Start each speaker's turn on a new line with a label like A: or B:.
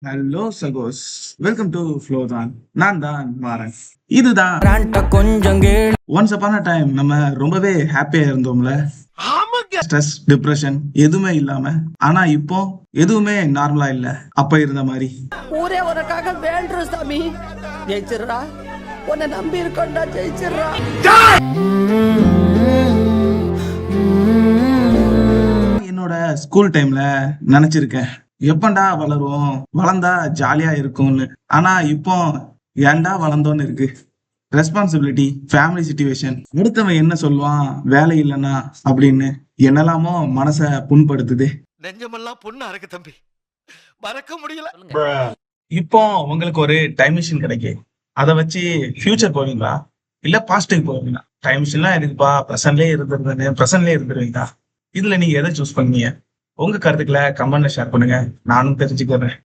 A: Hello சகோஸ், welcome to flow தான். நான் தான் மாறன். இதுதான்
B: கொஞ்சம் கேளு.
A: ஒன்ஸ் அப்பான டைம் நம்ம ரொம்பவே ஹாப்பியா இருந்தோம்ல. ஸ்ட்ரெஸ், டிப்ரெஷன் எதுவுமே இல்லாம. ஆனா இப்போ எதுவுமே நார்மலா இல்ல அப்ப இருந்த மாதிரி.
B: ஊரே உனக்காக வேண்டுறோம் சாமி. ஜெயிச்சிடுறா, உன்னை நம்பி இருக்கோம்டா, ஜெயிச்சிடுறா.
A: என்னோட ஸ்கூல் டைம்ல நினைச்சிருக்கேன், எப்பண்டா வளருவோம், வளர்ந்தா ஜாலியா இருக்கும்னு. ஆனா இப்போ ஏன்டா வளர்ந்தோன்னு இருக்கு. ரெஸ்பான்சிபிலிட்டி, ஃபேமிலி சிச்சுவேஷன், அடுத்தவன் என்ன சொல்லுவான் வேலை இல்லைன்னா அப்படின்னு என்னெல்லாமோ மனச புண்படுத்துது.
C: நெஞ்சமெல்லாம் பொண்ணா இருக்கு தம்பி, மறக்க முடியல.
A: இப்போ உங்களுக்கு ஒரு டைம் மிஷின் கிடைக்கு. அதை வச்சு ஃபியூச்சர் போவீங்களா இல்ல பாஸ்ட்டுக்கு போவீங்களா? டைம் மிஷின்லாம் எதுக்குப்பா, பிரசன்ட்லயே இருந்துருவீங்களா? இதுல நீங்க எதை சூஸ் பண்ணீங்க? உங்க கருத்துக்களை கமெண்ட்ல ஷேர் பண்ணுங்க, நானும் தெரிஞ்சுக்கிறேன்.